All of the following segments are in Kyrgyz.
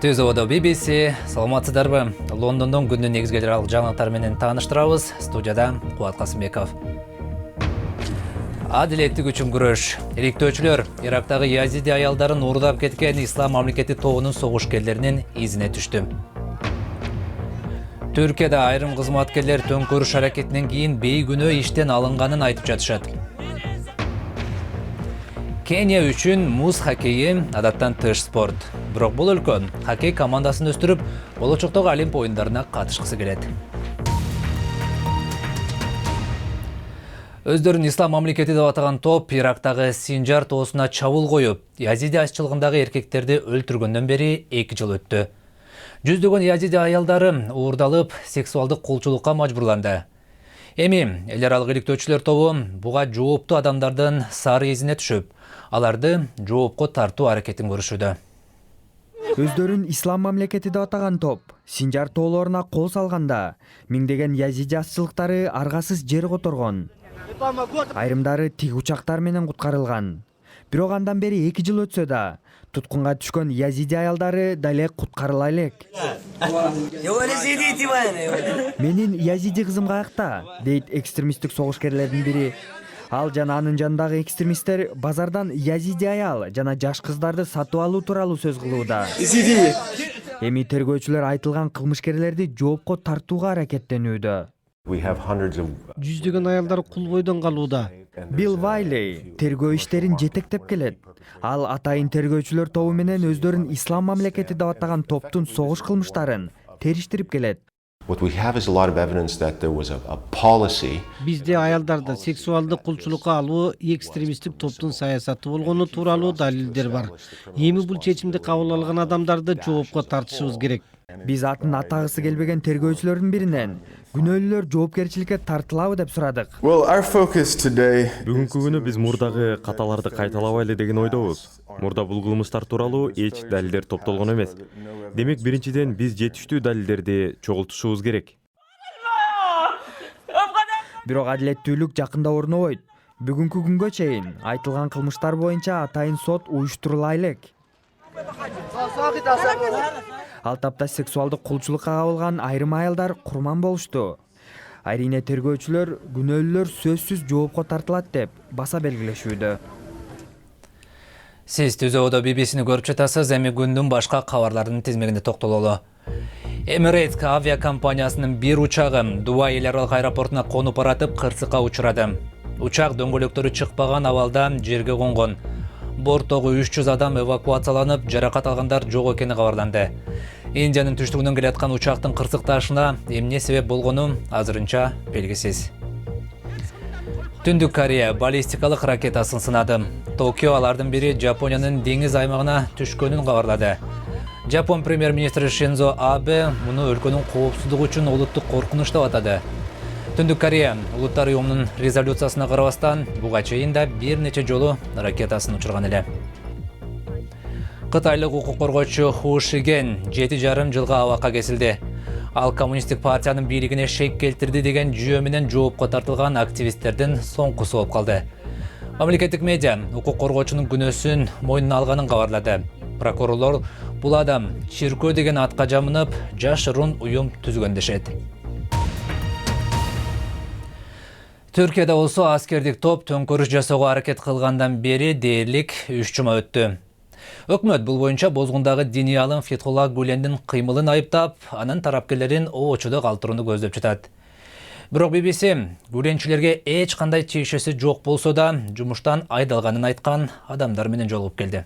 Түз ода BBC, саламатсыздарбы? Лондондон күндүн негизгелер жаңалыктар менен тааныштырабыз. Студияда Кубат Касымбеков. Адилеттик үчүн күрөш. Иликтөөчүлөр Ирактагы Язиди аялдарын уурдап кеткен Ислам мамлекети тобунун согушкерлеринин изине түштү. Түркияда айрым кызматкерлер төңкөрүш аракетинен кийин бейгүнөө иштен алынганын айтып жатышат. Кения үчүн муз хоккейи адаттан тыш спорт. Бирок бул өлкө хоккей командасын өстүрүп, болочоктогу Олимп оюндарына катышкысы келет. Өздөрүн Ислам мамлекети деп атаган топ Ирактагы Синжар тоосуна чабуул коюп, Язиди аччылыгындагы эркектерди өлтүргөндөн бери 2 жыл өттү. Жүздөгөн Язиди аялдары уурдалып, сексуалдык кулчулукка мажбурланды. Эми эл аралык иликтөөчүлөр тобу буга жооптуу адамдардын сары изине түшүп, аларды жоопко тартуу аракетин көрүшүүдө. Өздөрүн Ислам мамлекети деп атаган топ Синжар тоолоруна кол салганда, миңдеген Язиди аччылыктары аргасыз жер которгон. Айрымдары тик учактар менен куткарылган. Бирок андан бери 2 жыл өтсө да, туткунга түшкөн Язиди аялдары дале куткарыла элек. Менин Язиди кызым каякта, дейт экстремисттик согушкерлердин бири. Ал жана анын жанындагы экстремисттер базардан Язиди аял жана жаш кыздарды сатып алуу тууралуу сөз кылууда. Эми тергөөчүлөр айтылган кылмышкерлерди жоопко тартууга аракеттенүүдө. Жүздөгөн аялдар кул бойдон калууда. Билл Вайлей тергөө иштерин жетектеп келет. Ал атайын тергөөчүлөр тобу менен өздөрүн Ислам мамлекети деп атаган топтун согуш кылмыштарын териштирип келет. Бизде аялдарды сексуалдык кулчулукка алуу экстремисттик топтун саясаты болгону тууралуу далилдер бар. Эми бул чечимди кабыл алган адамдарды жоопко тартышыбыз керек. Биз атын атагысы келбеген тергөөчүлөрдүн биринен күнөөлүүлөр жоопкерчиликке тартылабы деп сурадык. Бүгүнкү күнү биз мурдагы каталарды кайталабайлы деген ойдобуз. Мурда бул кылмыштар тууралуу эч далилдер топтолгон эмес. Демек, биринчиден биз жетиштүү далилдерди чогултушубуз керек. Бирок адилеттүүлүк жакында орнобойт. Бүгүнкү күнгө чейин айтылган кылмыштар боюнча атайын сот уюштурула элек. Ал тапта сексуалдык кулчулукка кабылган айрым аялдар курман болушту. Айрине тергөөчүлөр күнөөлүүлөр сөзсүз жоопко тартылат деп баса белгилешүүдө. Сиз түзөөдө BBC-ни көрүп жатасыз, эми күндүн башка кабарлардын тизмегине токтололу. Emirates авиакомпаниясынын бир учагы Дубай эл аралык аэропортуна конуп баратып кырсыкка учурады. Учак дөңгөлөктөрү чыкпаган абалда жерге конгон. Борттогу 300 адам эвакуацияланып, жаракат алгандар жок экени кабарланды. Индиянын түштүгүнөн келаткан учактын кырсыкташына эмне себеп болгону азырынча белгисиз. Түндүк Корея баллистикалык ракетасын сынады. Токио алардын бири Жапониянын деңиз аймагына түшкөнүн кабарлады. Жапон премьер-министри Шинзо Абе муну өлкөнүн коопсуздугу үчүн улуттук коркунуч деп атады. Түндүк Корея улуттар уюмунун резолюциясына карабастан буга чейин да бир нече жолу ракетасын учурган эле. Кытайлык укук коргоочу Ху Шиген 7,5 жылга абакка кесилди. Ал коммунисттик партиянын бийлигине шек келтирди деген жүйө менен жоопко тартылган активисттердин соңкусу болуп калды. Мамлекеттик медиа укук коргоочунун күнөөсүн мойнуна алганын кабарлады. Прокурорлор бул адам чиркөө деген атка жамынып, жашыруун уюм түзгөн дешет. Түркияда болсо аскердик топ төңкөрүш жасоого аракет кылгандан бери дээрлик 3 жума өттү. Өкмөт бул боюнча бозгундагы диний алым Фетхулла Гулендин кыймылын айыптап, анын тарапкерлерин оочудо калтырууну көздөп жатат. Бирок BBC Гуленчилерге эч кандай тиешеси жок болсо да, жумуштан айдалганын айткан адамдар менен жолугуп келди.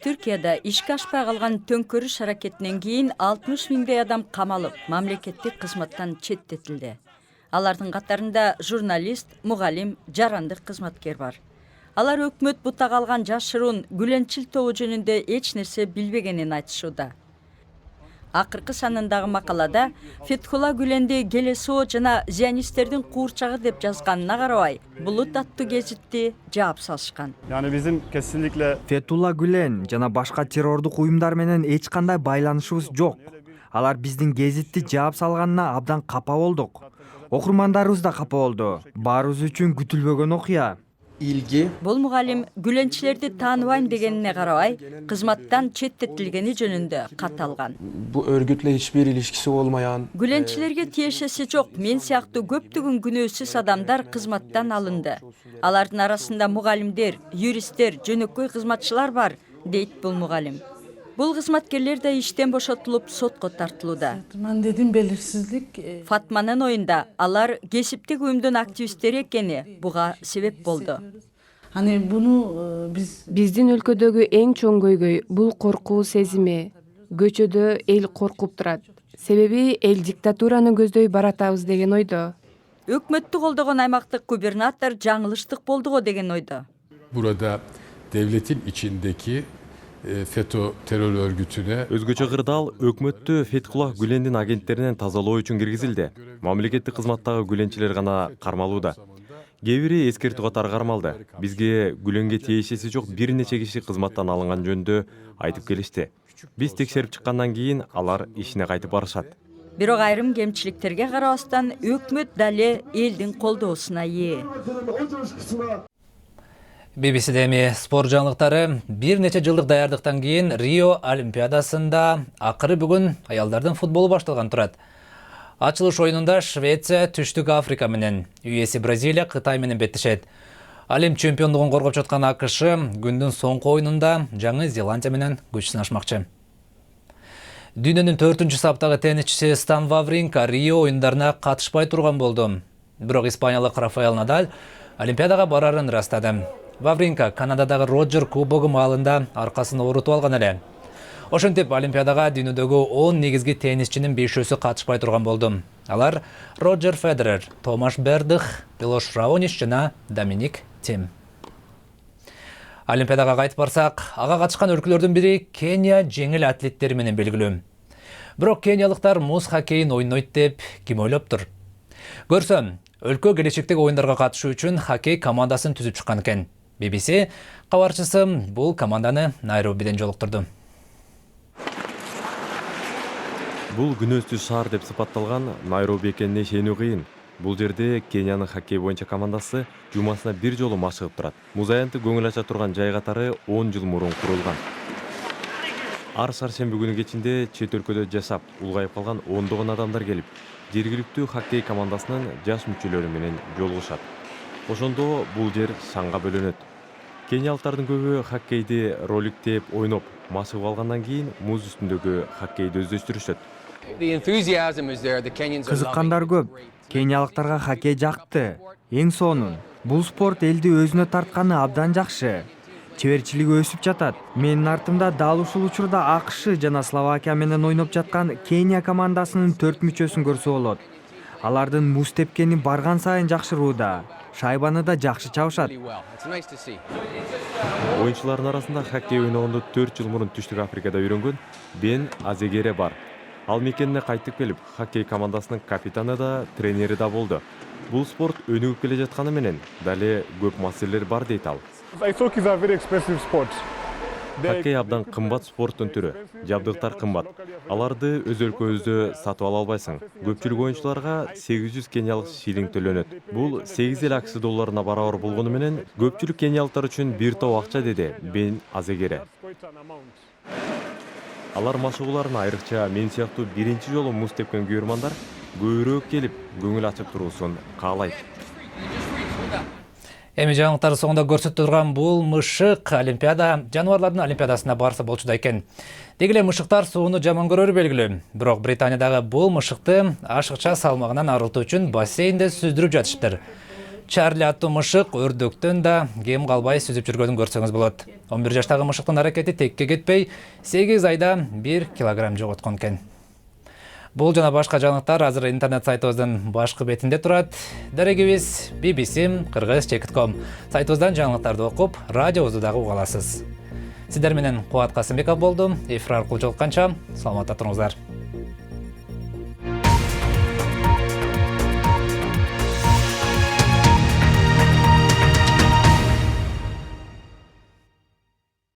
Түркияда ишке ашпай калган төңкөрүш аракетинен кийин 60 миңдей адам камалып, мамлекеттик кызматтан четтетилди. Алардын катарында журналист, мугалим, жарандык кызматкер бар. Алар өкмөт бутак алган жашыруун Гүленчил тобу жөнүндө эч нерсе билбегенин айтышууда. Акыркы санындагы макалада Фетхулла Гүленди ГЛСО жана зионисттердин куурчагы деп жазганына карабай, Булут аттуу гезитти жаап салышкан. Фетхулла Гүлен жана башка террордук уюмдар менен эч кандай байланышыбыз жок. Алар биздин гезитти жаап салганына абдан капа болдук. Окурмандарыбыз да капа болду. Баарыбыз үчүн күтүлбөгөн окуя. ilgi Бул мугалим гүленчилерди тааныбайм дегенине карабай, кызматтан четтетилгени жөнүндө кат алган. bu örgütle hiçbir ilişkisi olmayan Гүленчилерге тиешеси жок, мен сыяктуу көптөгөн күнөөсүз адамдар кызматтан алынды. Алардын арасында мугалимдер, юристтер, жөнөкөй кызматчылар бар, дейт бул мугалим. Бул кызматкерлер да иштен бошотулуп сотко тартылууда. Ben dedim belirsizlik. Фатманын оюнда алар кесиптик уюмдун активисттери экени буга себеп болду. Hani bunu biz Биздин өлкөдөгү эң чоң көйгөй бул коркуу сезими. Көчөдө эл коркуп турат. Себеби эл диктатураны көздөй баратабыз деген ойдо. Өкмөттү колдогон аймактык губернатор жаңылыштык болду го деген ойдо. Burada devletin içindeki FETÖ terör örgütüne Өзгөчө кырдаал өкмөттү Фетхуллах Гүлендин агенттеринен тазалоо үчүн киргизилди. Мамлекеттик кызматтагы Гүленчилер гана кармалууда. Кээ бири эскертүү катары кармалды. Бизге Гүленге тиешеси жок бир нече киши кызматтан алынган жөнүндө айтып келишти. Биз текшерип чыккандан кийин алар ишине кайтып барышат. Бирок айрым кемчиликтерге карабастан өкмөт дали элдин колдоосуна ээ. BBC'de эми спорт жаңылыктары бир нече жылдык даярдыктан кийин Рио Олимпиадасында акыры бүгүн аялдардын футболу башталган турат. Ачылыш оюнунда Швеция Түштүк Африка менен, үй-ээси Бразилия Кытай менен беттешет. Алем чемпиондугун коргоп жаткан АКШ күндүн соңку оюнунда Жаңы Зеландия менен күч сынашмакчы. Дүйнөнүн 4-чү саптагы теннисчиси Стан Вавринка Рио оюндарына катышпай турган болду. Бирок испаниялык Рафаэл Надаль Олимпиадага барарын ырастады. Вавринка Канададагы Роджер кубогу маалында аркасын оорутуп алган эле. Ошентип Олимпиадага дүйнөдөгү 10 негизги теннисчинин 5-өсү катышпай турган болду. Алар Роджер Федерер, Томаш Бердых, Милош Раонич жана Доминик Тим. Олимпиадага кайтып барсак, ага катышкан өлкөлөрдүн бири Кения жеңил атлеттери менен белгилүү. Бирок кениялыктар муз хоккейин ойнойт деп ким ойлоптур? Көрсөм, өлкө келечектеги оюндарга катышуу үчүн хоккей командасын түзүп чыккан экен. BBC кабарчысы бул команданы Найробиден жолуктурду. Бул күнөөсүз шаар деп сыпатталган Найроби экенине ишенүү кыйын. Бул жерде Кениянын хоккей боюнча командасы жумасына бир жолу машыгып турат. Муз аянты көңүл ача турган жай катары 10 жыл мурун курулган. Ар шаршемби күнү кечинде чет өлкөдө жашап, улгайып калган ондогон адамдар келип, жергиликтүү хоккей командасынын жаш мүчөлөрү менен жолугушат. Ошондо бул жер шаңга бөлөнөт. Кениялыктардын көбү хоккейди роликтеп, ойноп, машыгып алгандан кийин муз үстүндөгү хоккейди өздөштүрүшөт. Кызыккандар көп. Кениялыктарга хоккей жакты. Эң сонун, бул спорт элди өзүнө тартканы абдан жакшы. Чеберчилиги өсүп жатат. Менин артымда дал ушул учурда АКШ жана Словакия менен ойноп жаткан Кения командасынын 4 мүчөсүн көрсө болот. Алардын муз тепкени барган сайын жакшырууда. Шайбаны да жакшы чабышат. Оюнчулардын арасында хоккей ойногонду 4 жыл мурун Түштүк Африкада үйрөнгөн Бен Азегере бар. Ал мекенине кайтып келип, хоккей командасынын капитаны да, тренери да болду. Бул спорт өнүгүп келе жатканы менен дали көп маселелер бар дейт ал. Хоккей абдан кымбат спорттун түрү. Жабдыктар кымбат. Аларды өз өлкөбүздө сатып ала албайсың. Көпчүлүк оюнчуларга 800 кениялык шилинг төлөнөт. Бул 8 эл АКШ долларына барабар болгону менен көпчүлүк кениялыктар үчүн бир топ акча, деди Бен Азегере. Алар машыгууларын айрыкча мен сыяктуу биринчи жолу муз тепкен күйөрмандар көбүрөөк келип, көңүл ачып туруусун каалайт. Эми жаңылыктар соңунда көрсөтүп турган бул мышык Олимпиада жаныбарлардын Олимпиадасына барса болчу экен. Деги эле мышыктар сууну жаман көрөрү белгилүү. Бирок Британиядагы бул мышыкты ашыкча салмагынан арылтуу үчүн бассейнде сүздүрүп жатыштыр. Чарли аттуу мышык өрдөктөн да кем калбай сүзүп жүргөнүн көрсөңүз болот. 11 жаштагы мышыктын аракети текке кетпей, 8 айда 1 килограмм жоготкон экен. Бул жана башка жаңылыктар азыр интернет сайтыбыздын башкы бетинде турат. Дарегибиз bbc-kыргыз.com сайтыбыздан жаңылыктарды окуп, радиобузду дагы уга аласыз. Сиздер менен Кубат Касымбеков болду. Эфир аркылуу жолукканча саламатта туруңуздар.